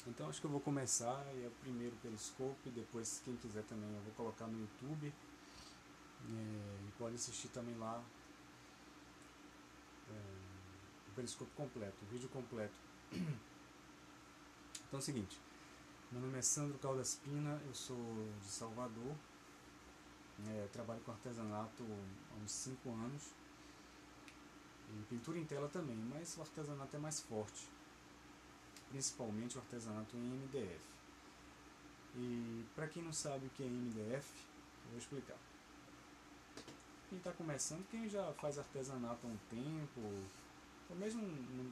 Então acho que eu vou começar, e é o primeiro Periscope, depois quem quiser também eu vou colocar no YouTube, e pode assistir também lá o Periscope completo, o vídeo completo. Então é o seguinte, meu nome é Sandro Caldas Pina, eu sou de Salvador, trabalho com artesanato há uns 5 anos, e pintura em tela também, mas o artesanato é mais forte, principalmente o artesanato em MDF. E para quem não sabe o que é MDF, eu vou explicar. Quem está começando, quem já faz artesanato há um tempo, ou mesmo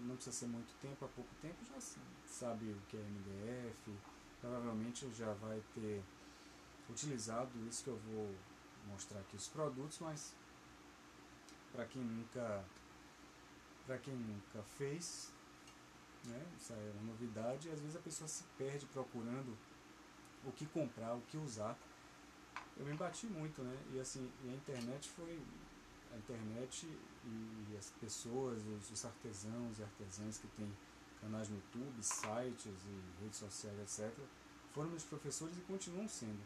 não precisa ser muito tempo, há pouco tempo, já sabe o que é MDF, provavelmente já vai ter utilizado isso que eu vou mostrar aqui, os produtos, mas para quem nunca fez, né, isso é uma novidade, e às vezes a pessoa se perde procurando o que comprar, o que usar. Eu me bati muito, né? E assim, e a internet e as pessoas, os artesãos e artesãs que têm canais no YouTube, sites e redes sociais, etc., foram meus professores e continuam sendo.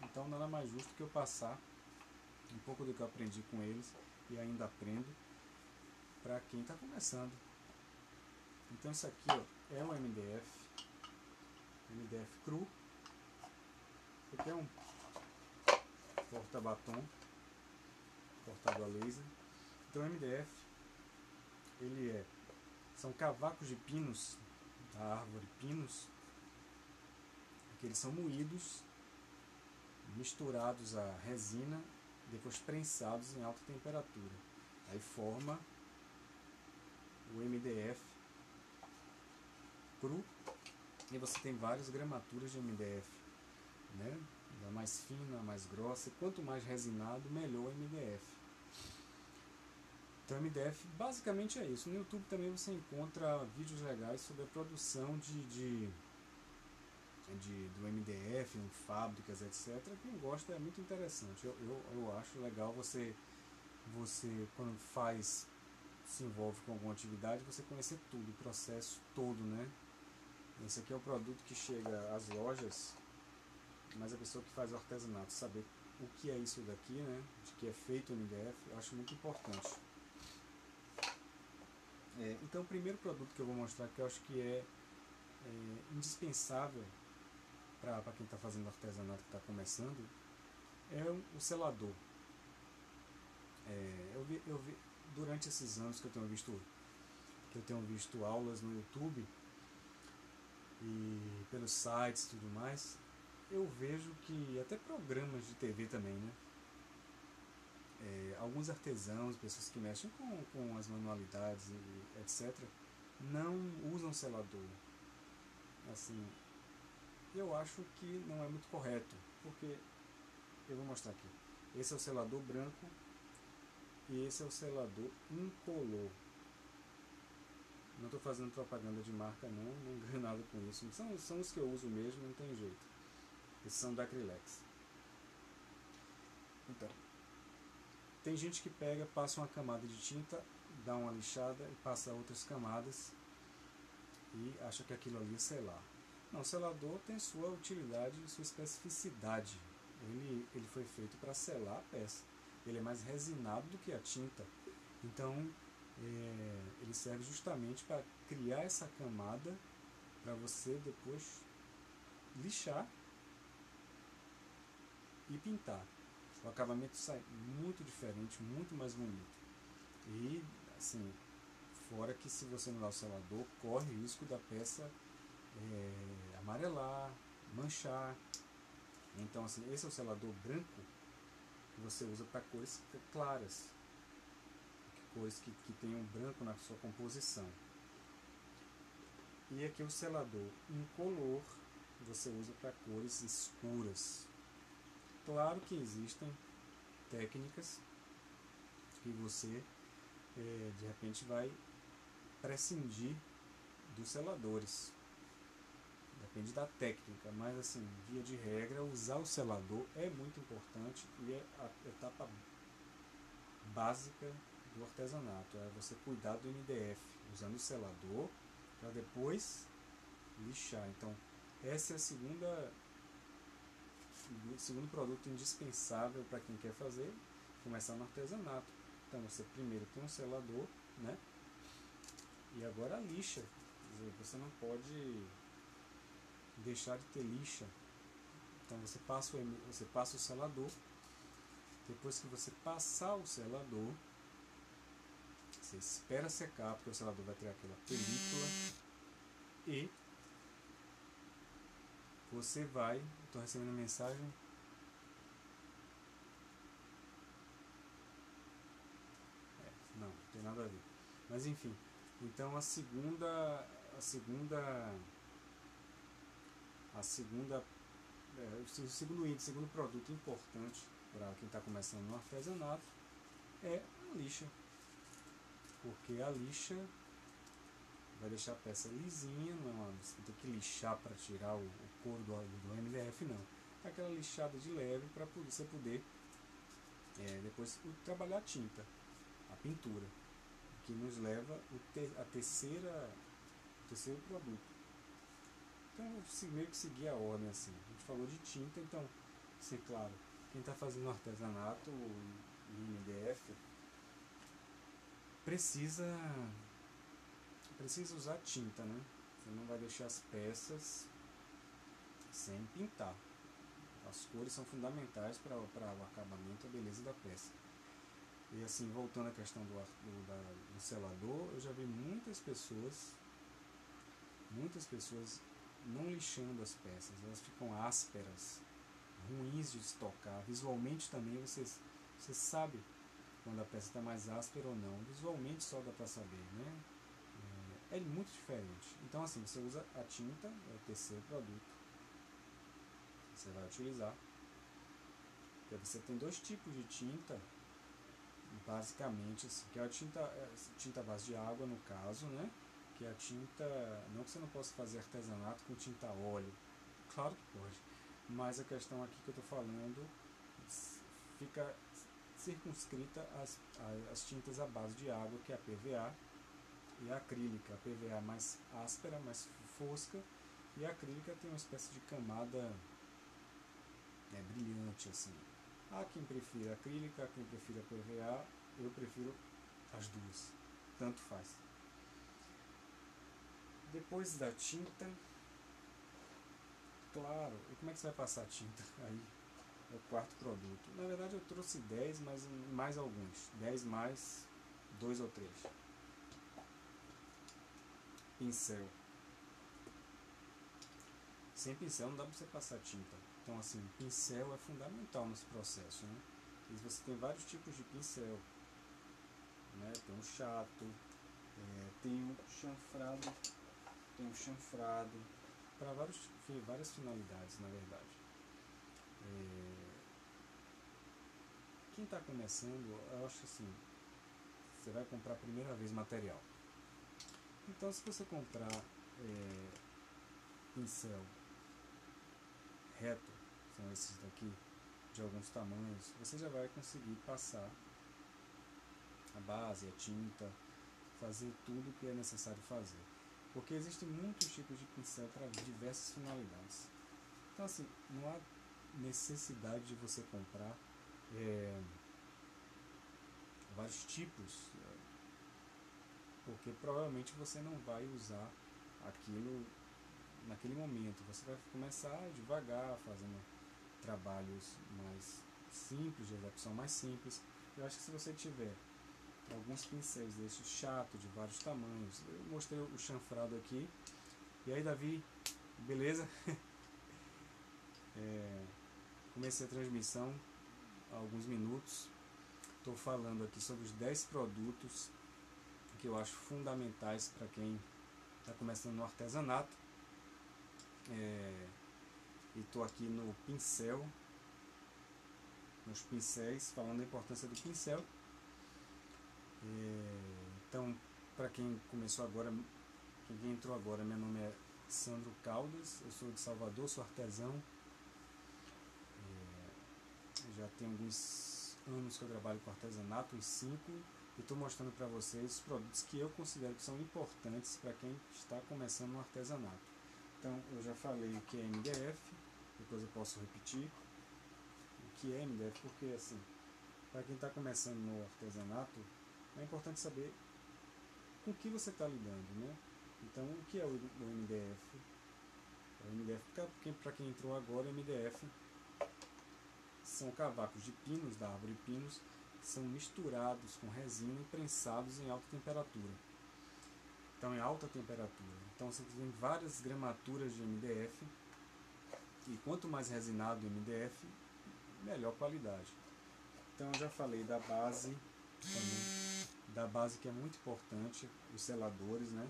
Então nada mais justo que eu passar um pouco do que eu aprendi com eles e ainda aprendo para quem está começando. Então isso aqui, ó, é um MDF cru. Isso aqui é um porta-batom cortado a laser. Então o MDF são cavacos de pinos, da árvore pinos, que eles são moídos, misturados a resina, depois prensados em alta temperatura. Aí forma o MDF cru, e você tem várias gramaturas de MDF, né? Da mais fina, mais grossa, e quanto mais resinado, melhor o MDF. Então MDF basicamente é isso. No YouTube também você encontra vídeos legais sobre a produção do MDF em fábricas, etc. Quem gosta é muito interessante. Eu acho legal você quando se envolve com alguma atividade, você conhecer tudo, o processo todo, né? Esse aqui é o produto que chega às lojas, mas a pessoa que faz o artesanato saber o que é isso daqui, né? De que é feito o MDF, eu acho muito importante. Então o primeiro produto que eu vou mostrar, que eu acho que é indispensável para quem está fazendo artesanato, que está começando, é o selador. Eu vi durante esses anos que eu tenho visto aulas no YouTube e pelos sites e tudo mais, eu vejo que até programas de TV também, né? Alguns artesãos, pessoas que mexem com as manualidades e etc., não usam selador. Assim, eu acho que não é muito correto, porque eu vou mostrar aqui. Esse é o selador branco e esse é o selador incolor. Não estou fazendo propaganda de marca não ganho nada com isso. São os que eu uso mesmo, não tem jeito. Esses são da Acrylex. Então, tem gente que pega, passa uma camada de tinta, dá uma lixada e passa outras camadas e acha que aquilo ali é selar. Não, o selador tem sua utilidade e sua especificidade. Ele foi feito para selar a peça. Ele é mais resinado do que a tinta. Então, ele serve justamente para criar essa camada para você depois lixar e pintar. O acabamento sai muito diferente, muito mais bonito. E, assim, fora que se você não dá o selador, corre o risco da peça amarelar, manchar. Então, assim, esse é o selador branco que você usa para cores claras, cores que tenham branco na sua composição. E aqui o selador incolor você usa para cores escuras. Claro que existem técnicas que você de repente vai prescindir dos seladores. Depende da técnica, mas assim, via de regra, usar o selador é muito importante e é a etapa básica do artesanato. É você cuidar do MDF usando o selador para depois lixar. Então, essa é o segundo produto indispensável para quem quer começar no artesanato. Então, você primeiro tem um selador, né? E agora a lixa. Quer dizer, você não pode deixar de ter lixa. Então, você passa o selador. Depois que você passar o selador, você espera secar, porque o selador vai ter aquela película. E você vai... Estou recebendo mensagem. Não tem nada a ver. Mas enfim. Então o segundo produto importante para quem está começando no artesanato é a lixa. Porque a lixa vai deixar a peça lisinha, você tem que lixar para tirar o couro do MDF, não. É aquela lixada de leve para você poder depois trabalhar a tinta, a pintura, que nos leva a terceiro produto. Então eu meio que seguir a ordem assim. A gente falou de tinta, então, assim, claro, quem está fazendo artesanato em MDF precisa usar tinta, né? Você não vai deixar as peças sem pintar. As cores são fundamentais para o acabamento e a beleza da peça. E assim, voltando à questão do selador, eu já vi muitas pessoas não lixando as peças. Elas ficam ásperas, ruins de estocar. Visualmente também você sabe quando a peça está mais áspera ou não. Visualmente só dá para saber, né? É muito diferente. Então assim, você usa a tinta, é o terceiro produto que você vai utilizar. Porque você tem dois tipos de tinta, basicamente, assim, que é a tinta à base de água, no caso, né? Que é a tinta, não que você não possa fazer artesanato com tinta a óleo, claro que pode, mas a questão aqui que eu estou falando fica circunscrita às tintas à base de água, que é a PVA e a acrílica. A PVA é mais áspera, mais fosca, e a acrílica tem uma espécie de camada brilhante, assim. Há quem prefira a acrílica, há quem prefira a PVA, eu prefiro as duas, tanto faz. Depois da tinta, claro, e como é que você vai passar a tinta? Aí é o quarto produto. Na verdade eu trouxe 10, mas mais alguns. 10 mais 2 ou 3. Pincel. Sem pincel não dá para você passar tinta. Então assim, pincel é fundamental nesse processo, né? E você tem vários tipos de pincel, né? Tem um chato, tem um chanfrado, para várias finalidades, na verdade. Quem está começando, eu acho assim, você vai comprar a primeira vez material. Então se você comprar pincel reto, são esses daqui, de alguns tamanhos, você já vai conseguir passar a base, a tinta, fazer tudo o que é necessário fazer. Porque existem muitos tipos de pincel para diversas finalidades. Então assim, não há necessidade de você comprar vários tipos, porque provavelmente você não vai usar aquilo naquele momento. Você vai começar devagar, fazendo trabalhos mais simples, de execução mais simples. Eu acho que se você tiver alguns pincéis desses chato, de vários tamanhos, eu mostrei o chanfrado aqui. E aí, Davi, beleza? Comecei a transmissão há alguns minutos. Estou falando aqui sobre os 10 produtos que eu acho fundamentais para quem está começando no artesanato. E estou aqui no pincel, nos pincéis, falando da importância do pincel. Então, para quem começou agora, quem entrou agora, meu nome é Sandro Caldas, eu sou de Salvador, sou artesão. Já tem alguns anos que eu trabalho com artesanato, uns 5, e estou mostrando para vocês os produtos que eu considero que são importantes para quem está começando no artesanato. Então eu já falei o que é MDF, depois eu posso repetir o que é MDF, porque assim, para quem está começando no artesanato, é importante saber com o que você está lidando, né? Então o que é o MDF? O MDF, para quem entrou agora, MDF são cavacos de pinos, da árvore pinos, que são misturados com resina e prensados em alta temperatura. Então, em alta temperatura. Então, você tem várias gramaturas de MDF, e quanto mais resinado o MDF, melhor qualidade. Então, eu já falei da base também, da base que é muito importante, os seladores, né?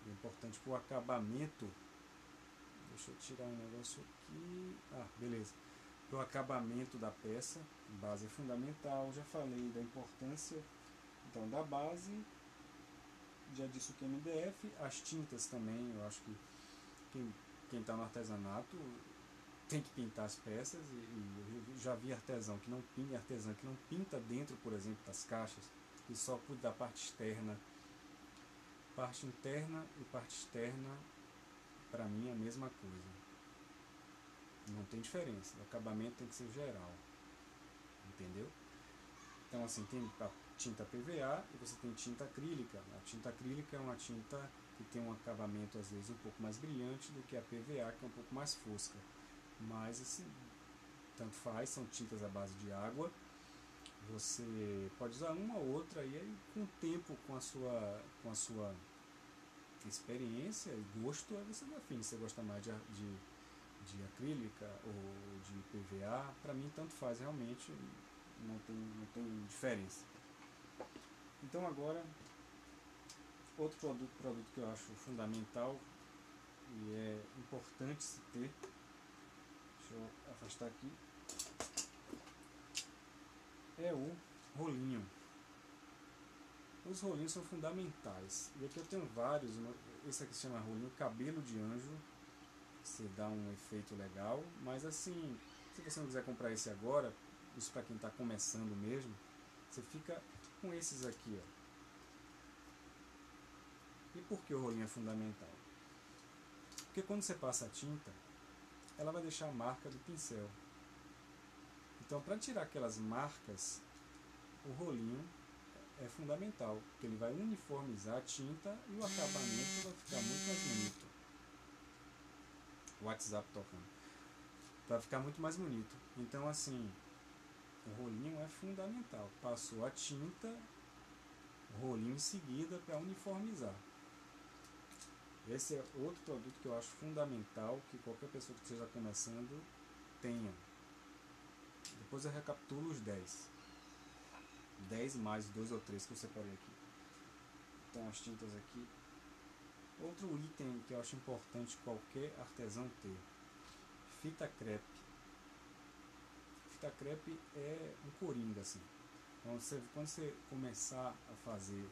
É importante para o acabamento. Deixa eu tirar um negócio aqui. Beleza. Para o acabamento da peça, base é fundamental. Já falei da importância então da base. Já disse o que é MDF, as tintas também. Eu acho que quem está no artesanato tem que pintar as peças, e eu já vi artesã que não pinta dentro, por exemplo, das caixas, e só cuida da parte externa. Parte interna e parte externa, para mim, é a mesma coisa. Não tem diferença, o acabamento tem que ser geral, entendeu? Então, assim, tem a tinta PVA e você tem tinta acrílica. A tinta acrílica é uma tinta que tem um acabamento, às vezes, um pouco mais brilhante do que a PVA, que é um pouco mais fosca. Mas, assim, tanto faz, são tintas à base de água. Você pode usar uma ou outra, e aí, com o tempo, com a sua experiência e gosto, aí você define se você gosta mais de acrílica ou de PVA. Para mim, tanto faz, realmente. Não tem diferença. Então agora, outro produto que eu acho fundamental e é importante se ter, deixa eu afastar aqui, é o rolinho. Os rolinhos são fundamentais. E aqui eu tenho vários. Esse aqui se chama rolinho cabelo de anjo. Você dá um efeito legal. Mas assim, se você não quiser comprar esse agora, isso para quem está começando mesmo, você fica com esses aqui, ó. E por que o rolinho é fundamental? Porque quando você passa a tinta, ela vai deixar a marca do pincel. Então, para tirar aquelas marcas, o rolinho é fundamental, porque ele vai uniformizar a tinta e o acabamento vai ficar muito mais bonito. O WhatsApp tocando. Vai ficar muito mais bonito. Então, assim, o rolinho é fundamental. Passou a tinta, o rolinho em seguida para uniformizar. Esse é outro produto que eu acho fundamental que qualquer pessoa que esteja começando tenha. Depois eu recapitulo os 10. 10 mais 2 ou 3 que eu separei aqui. Então as tintas aqui. Outro item que eu acho importante qualquer artesão ter. Fita crepe. Fita crepe é um coringa assim. Então quando você começar a fazer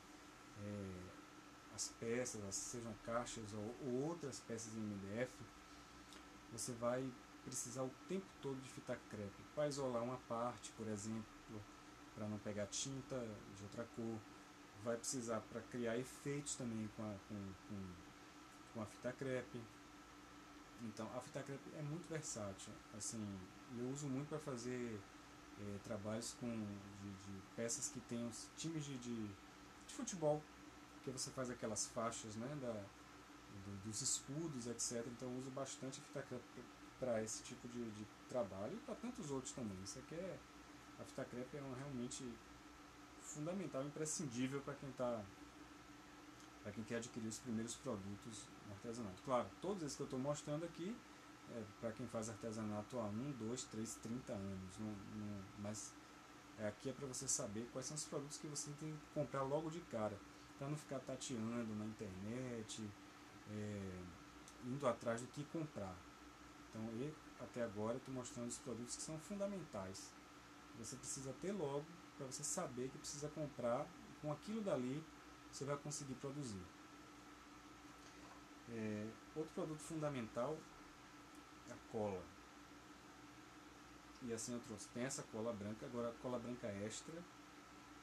as peças, sejam caixas ou outras peças em MDF, você vai precisar o tempo todo de fita crepe para isolar uma parte, por exemplo, para não pegar tinta de outra cor. Vai precisar para criar efeitos também com a fita crepe. Então a fita crepe é muito versátil, assim, eu uso muito para fazer trabalhos de peças que tem os times de futebol, que você faz aquelas faixas, né, dos escudos, etc. Então eu uso bastante a fita crepe para esse tipo de trabalho e para tantos outros também. Isso aqui a fita crepe é realmente fundamental, imprescindível para quem quer adquirir os primeiros produtos no artesanato. Claro, todos esses que eu estou mostrando aqui para quem faz artesanato há 1, 2, 3, 30 anos. Mas aqui é para você saber quais são os produtos que você tem que comprar logo de cara, para não ficar tateando na internet, indo atrás do que comprar. Então, até agora eu estou mostrando os produtos que são fundamentais. Você precisa ter logo, para você saber que precisa comprar, com aquilo dali você vai conseguir produzir. Outro produto fundamental é a cola. E assim eu trouxe. Tem essa cola branca, agora a cola branca extra,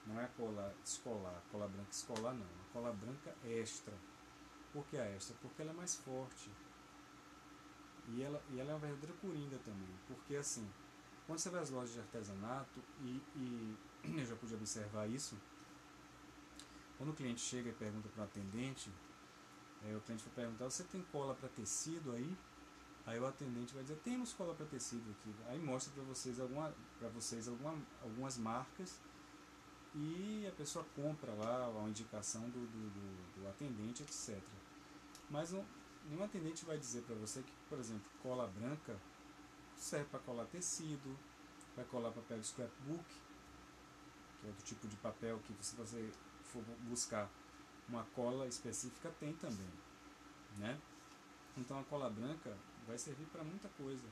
não é a cola escolar, a cola branca escolar não, a cola branca extra. Por que a extra? Porque ela é mais forte. E ela é uma verdadeira coringa também, porque assim, quando você vai às lojas de artesanato, e eu já pude observar isso, quando o cliente chega e pergunta para o atendente, o cliente vai perguntar: você tem cola para tecido aí? Aí o atendente vai dizer: temos cola para tecido aqui. Aí mostra para vocês algumas marcas, e a pessoa compra lá a indicação do atendente, etc. Mas nenhum atendente vai dizer para você que, por exemplo, cola branca serve para colar tecido, vai colar papel de scrapbook, que é outro tipo de papel que, se você for buscar uma cola específica, tem também, né? Então a cola branca vai servir para muita coisa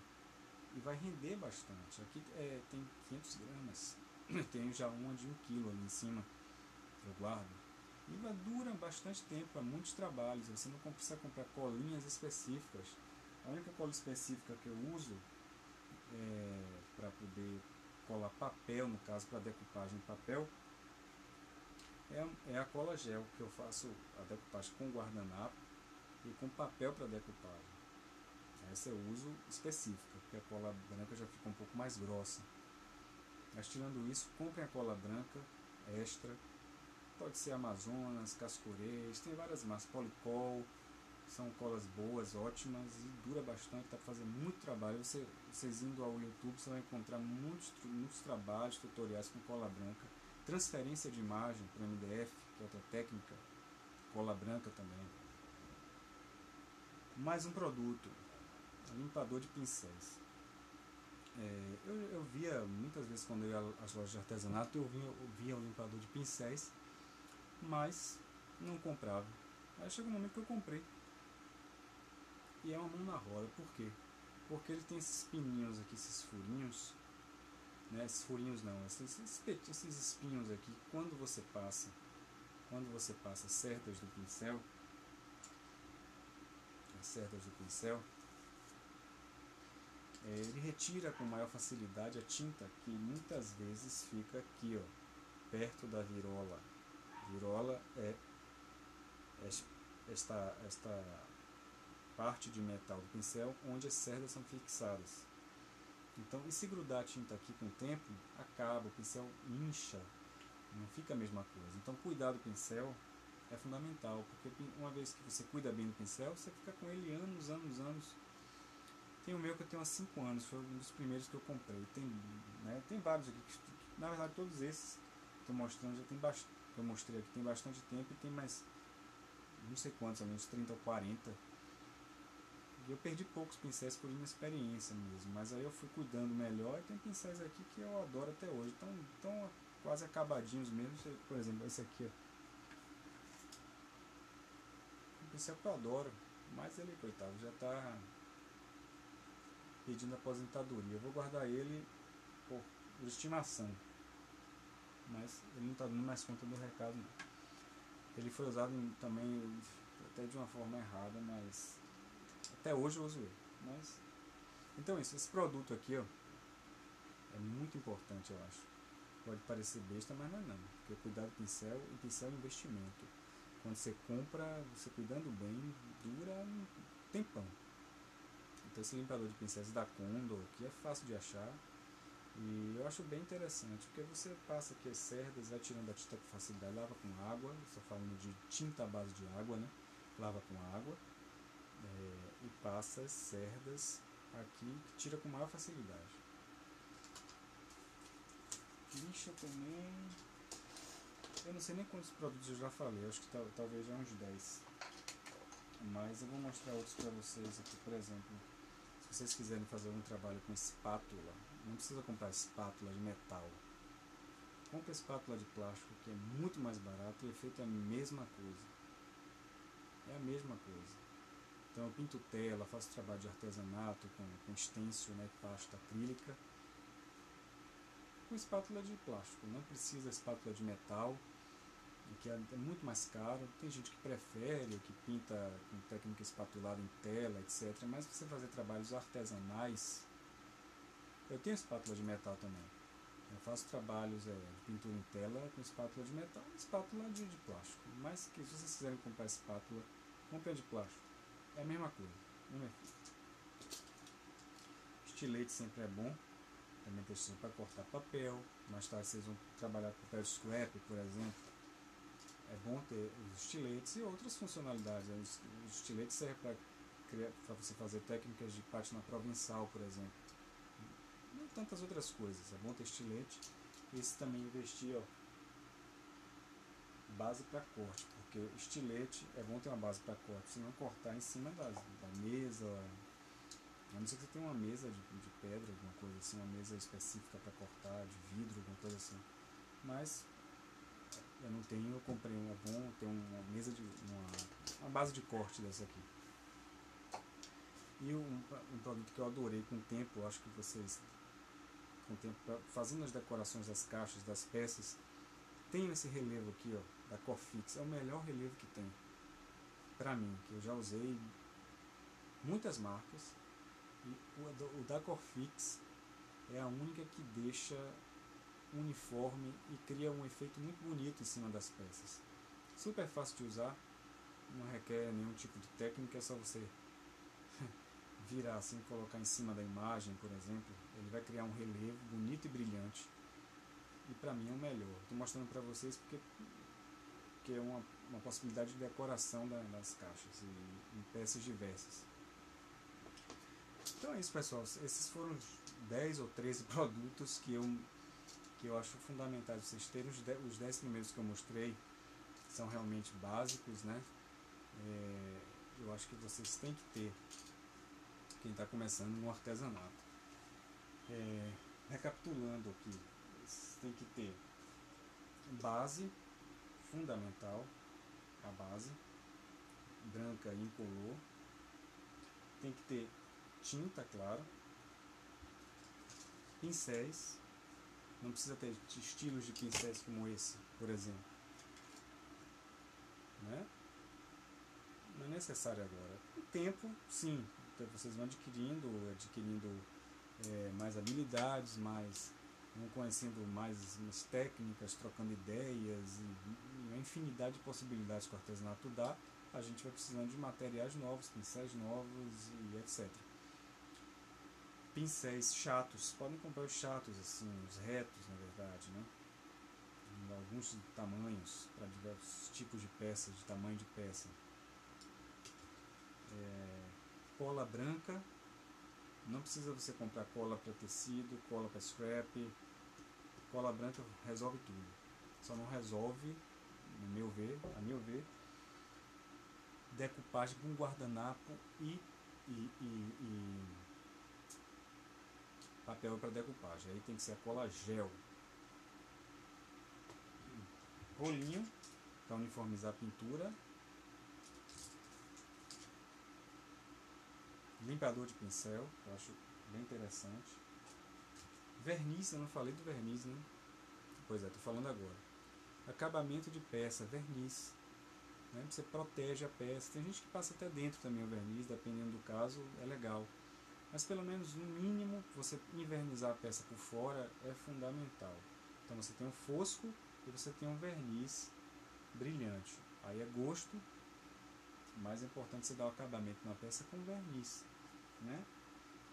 e vai render bastante. Aqui tem 500 gramas, eu tenho já uma de 1 quilo ali em cima, eu guardo. E dura bastante tempo, há muitos trabalhos. Você não precisa comprar colinhas específicas. A única cola específica que eu uso para poder colar papel, no caso para decupagem de papel, é a cola gel, que eu faço a decupagem com guardanapo e com papel para decupagem. Essa eu uso específica, porque a cola branca já fica um pouco mais grossa. Mas tirando isso, comprem a cola branca extra. Pode ser Amazonas, Cascurês, tem várias marcas, Policol, são colas boas, ótimas, e dura bastante, dá para fazer muito trabalho. Vocês indo ao YouTube, você vai encontrar muitos trabalhos, tutoriais com cola branca. Transferência de imagem para MDF, que é outra técnica, cola branca também. Mais um produto, limpador de pincéis. Eu via muitas vezes, quando eu ia às lojas de artesanato, eu via um limpador de pincéis, mas não comprava. Aí chegou um momento que eu comprei, e é uma mão na roda. Por quê? Porque ele tem esses pininhos aqui, esses furinhos, né? Esses furinhos não, esses espinhos aqui. Quando você passa cerdas do pincel, ele retira com maior facilidade a tinta, que muitas vezes fica aqui, ó, perto da virola. Virola é esta parte de metal do pincel onde as cerdas são fixadas. Então, e se grudar a tinta aqui com o tempo, acaba, o pincel incha, não fica a mesma coisa. Então, cuidar do pincel é fundamental, porque uma vez que você cuida bem do pincel, você fica com ele anos. Tem o meu que eu tenho há 5 anos, foi um dos primeiros que eu comprei. Tem vários aqui, na verdade todos esses que estou mostrando já tem bastante, que eu mostrei aqui tem bastante tempo, e tem mais não sei quantos, uns 30 ou 40. E eu perdi poucos pincéis por inexperiência mesmo, mas aí eu fui cuidando melhor, e tem pincéis aqui que eu adoro até hoje, estão quase acabadinhos mesmo. Por exemplo, esse aqui, ó, um pincel que eu adoro, mas ele, coitado, já está pedindo aposentadoria. Eu vou guardar ele por estimação, mas ele não está dando mais conta do recado, não. Ele foi usado também até de uma forma errada, mas até hoje eu uso ele. Então esse produto aqui, ó, é muito importante, eu acho. Pode parecer besta, mas não, porque cuidar do pincel, e pincel é um investimento. Quando você compra, você cuidando bem, dura um tempão. Então esse limpador de pincéis da Condor aqui é fácil de achar, e eu acho bem interessante, porque você passa aqui as cerdas, vai tirando a tinta com facilidade, lava com água. Estou falando de tinta à base de água, né? Lava com água, e passa as cerdas aqui, que tira com maior facilidade. Lixa também, eu não sei nem quantos produtos eu já falei, acho que talvez já uns 10, mas eu vou mostrar outros para vocês aqui. Por exemplo, se vocês quiserem fazer um trabalho com espátula, não precisa comprar espátula de metal, compra espátula de plástico, que é muito mais barato, e o efeito é a mesma coisa. Então eu pinto tela, faço trabalho de artesanato com stencil, né, pasta acrílica, com espátula de plástico. Não precisa espátula de metal, que é muito mais caro. Tem gente que prefere, que pinta com técnica espatulada em tela, etc. Mas se você fazer trabalhos artesanais, eu tenho espátula de metal também. Eu faço trabalhos de pintura em tela com espátula de metal e espátula de plástico. Mas que, se vocês quiserem comprar espátula, comprem de plástico. É a mesma coisa, não é? estilete sempre é bom, também tem para cortar papel. Mais tarde vocês vão trabalhar com papel scrap, por exemplo. É bom ter os estiletes e outras funcionalidades. Os estiletes servem para você fazer técnicas de pátina provençal, por exemplo. E tantas outras coisas. É bom ter estilete. Esse também investir, ó, base para corte, porque estilete é bom ter uma base para corte, senão cortar em cima da mesa, a não ser que você tenha uma mesa de pedra, alguma coisa assim, uma mesa específica para cortar, de vidro, alguma coisa assim. Mas eu não tenho, eu comprei uma, é bom ter uma mesa uma base de corte dessa aqui. E um produto que eu adorei com o tempo, eu acho que vocês, com o tempo, fazendo as decorações das caixas, das peças, tem esse relevo aqui, ó, da Corfix. É o melhor relevo que tem, pra mim, que eu já usei muitas marcas. E o da Corfix é a única que deixa uniforme e cria um efeito muito bonito em cima das peças. Super fácil de usar, não requer nenhum tipo de técnica, é só você virar assim, colocar em cima da imagem, por exemplo. Ele vai criar um relevo bonito e brilhante. E pra mim é o melhor. Estou mostrando pra vocês porque é uma possibilidade de decoração das caixas e em peças diversas. Então é isso, pessoal. Esses foram os 10 ou 13 produtos que eu acho fundamentais vocês terem. Os 10 primeiros que eu mostrei são realmente básicos, né? Eu acho que vocês têm que ter, quem está começando no artesanato. Recapitulando aqui, vocês têm que ter base fundamental, a base branca incolor. Tem que ter tinta, claro, pincéis. Não precisa ter estilos de pincéis como esse, por exemplo, né? Não é necessário agora. Com o tempo, sim, vocês vão adquirindo mais habilidades, vão conhecendo mais técnicas, trocando ideias e uma infinidade de possibilidades que o artesanato dá. A gente vai precisando de materiais novos, pincéis novos e etc. Pincéis chatos, podem comprar os chatos, assim, os retos, na verdade, né? Alguns tamanhos, para diversos tipos de peças, de tamanho de peça. Cola branca, não precisa você comprar cola para tecido, cola para scrap. Cola branca resolve tudo, só não resolve, a meu ver, decupagem com guardanapo e papel para decupagem. Aí tem que ser a cola gel. Rolinho para uniformizar a pintura. Limpador de pincel, eu acho bem interessante. Verniz, eu não falei do verniz, né? Pois é, tô falando agora. Acabamento de peça, verniz, né? Você protege a peça. Tem gente que passa até dentro também o verniz, dependendo do caso, é legal. Mas pelo menos no mínimo, você invernizar a peça por fora é fundamental. Então você tem um fosco e você tem um verniz brilhante. Aí é gosto, mais importante você dar o acabamento na peça com verniz, né?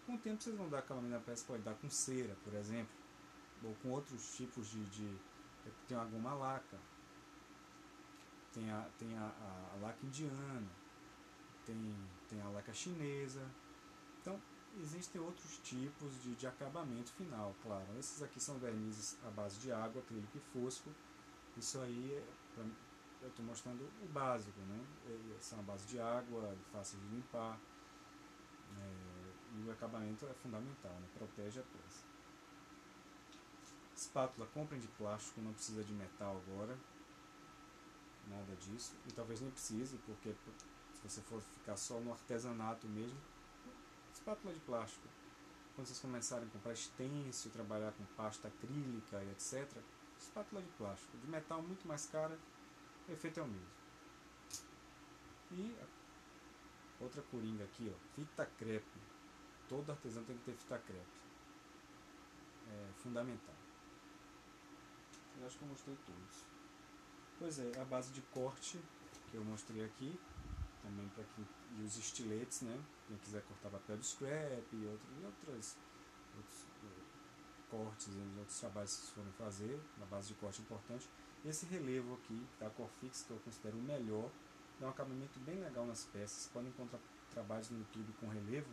Com o tempo vocês vão dar acabamento na peça, pode dar com cera, por exemplo, ou com outros tipos tem a goma laca, tem a laca indiana, tem a laca chinesa. Então existem outros tipos de acabamento final, claro. Esses aqui são vernizes à base de água, acrílico e fosco. Isso aí eu estou mostrando o básico, né? São à base de água, fácil de limpar. E o acabamento é fundamental, né? Protege a peça. Espátula, comprem de plástico, não precisa de metal agora. Nada disso. E talvez nem precise, porque se você for ficar só no artesanato mesmo, espátula de plástico. Quando vocês começarem a comprar stencil, trabalhar com pasta acrílica e etc., espátula de plástico. De metal muito mais cara, o efeito é o mesmo. E outra coringa aqui, ó, fita crepe. Todo artesão tem que ter fita crepe. É fundamental. Eu acho que eu mostrei todos. Pois é, a base de corte que eu mostrei aqui, também para quem, e os estiletes, né? Quem quiser cortar papel de scrap e outras outros cortes e outros trabalhos que vocês forem fazer, na base de corte importante. Esse relevo aqui da Corfix, que eu considero o melhor, dá um acabamento bem legal nas peças. Vocês podem encontrar trabalhos no YouTube com relevo,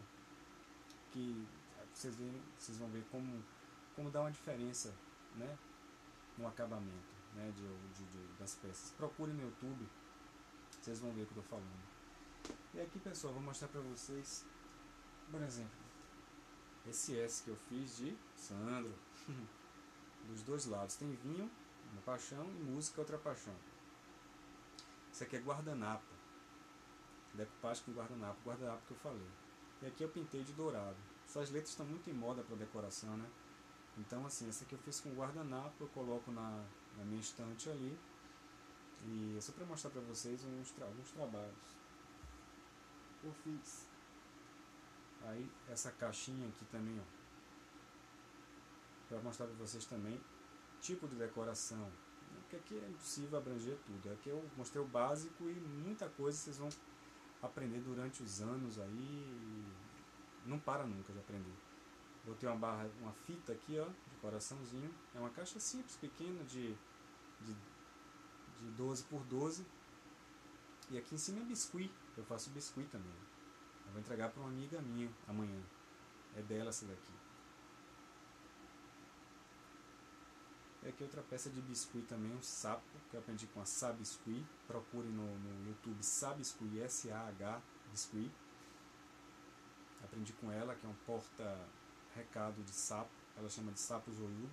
que vocês vão ver como dá uma diferença, né, no acabamento, né, das peças. Procure no YouTube, vocês vão ver o que eu estou falando. E aqui, pessoal, vou mostrar para vocês, por exemplo, esse S que eu fiz de Sandro, dos dois lados. Tem vinho, uma paixão, e música, outra paixão. Isso aqui é guardanapo, decupagem com guardanapo que eu falei. E aqui eu pintei de dourado. Essas letras estão muito em moda para decoração, né? Então, assim, essa aqui eu fiz com guardanapo, eu coloco na minha estante ali. E é só para mostrar para vocês alguns trabalhos que eu fiz. Aí, essa caixinha aqui também, ó, para mostrar para vocês também tipo de decoração, porque aqui é impossível abranger tudo. Aqui eu mostrei o básico e muita coisa vocês vão aprender durante os anos aí, e não para nunca de aprender. Botei uma fita aqui, ó, de coraçãozinho. É uma caixa simples, pequena, de 12 por 12. E aqui em cima é biscuit. Eu faço biscuit também. Eu vou entregar para uma amiga minha amanhã. É dela essa daqui. E aqui outra peça de biscuit também, um sapo, que eu aprendi com a Sabiscuit. Procure no YouTube Sabiscuit, S-A-H Biscuit. Aprendi com ela, que é um porta-recado de sapo. Ela chama de sapo zoiudo,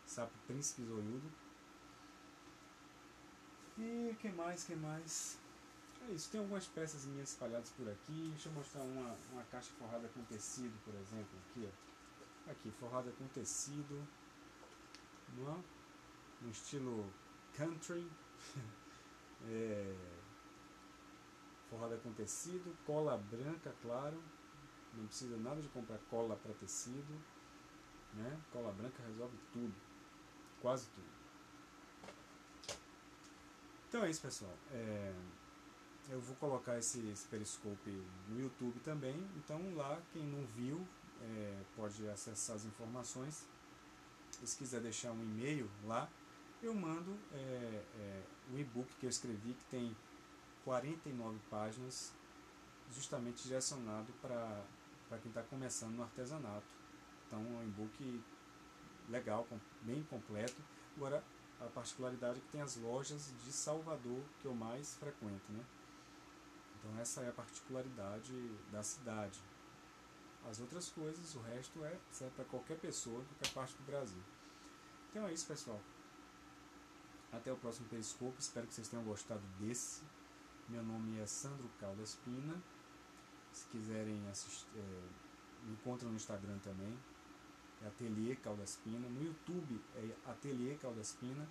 sapo príncipe zoiudo. E que mais? É isso, tem algumas peças minhas espalhadas por aqui. Deixa eu mostrar uma caixa forrada com tecido, por exemplo. Aqui, ó. Aqui, forrada com tecido. No estilo country. Forrada com tecido, cola branca, claro. Não precisa nada de comprar cola para tecido, né? Cola branca resolve tudo, quase tudo. Então é isso, pessoal. Eu vou colocar esse periscope no YouTube também. Então lá, quem não viu, pode acessar as informações. E se quiser deixar um e-mail lá, eu mando o e-book que eu escrevi, que tem 49 páginas, justamente direcionado para quem está começando no artesanato. Então é um e-book legal, bem completo. Agora, a particularidade é que tem as lojas de Salvador que eu mais frequento, né? Então essa é a particularidade da cidade. As outras coisas, o resto serve para qualquer pessoa, qualquer parte do Brasil. Então é isso, pessoal. Até o próximo periscope. Espero que vocês tenham gostado desse. Meu nome é Sandro Caldas Pina. Se quiserem assistir, me encontram no Instagram também. É Ateliê Caldas Pina. No YouTube é Ateliê Caldas Pina.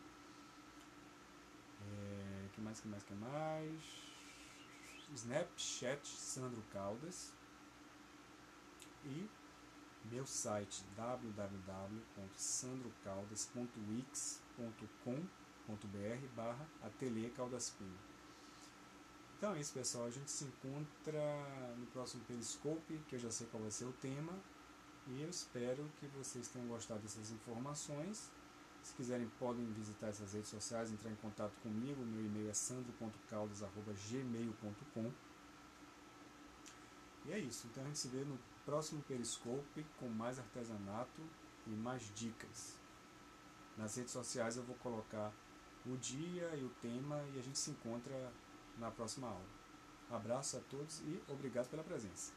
Que mais? Snapchat Sandro Caldas. E meu site www.sandrocaldas.wix.com.br/Ateliê Caldas Pina. Então é isso, pessoal. A gente se encontra no próximo periscope, que eu já sei qual vai ser o tema. E eu espero que vocês tenham gostado dessas informações. Se quiserem, podem visitar essas redes sociais, entrar em contato comigo. Meu e-mail é sandro.caldas@gmail.com. E é isso. Então a gente se vê no próximo periscope com mais artesanato e mais dicas. Nas redes sociais eu vou colocar o dia e o tema e a gente se encontra na próxima aula. Abraço a todos e obrigado pela presença.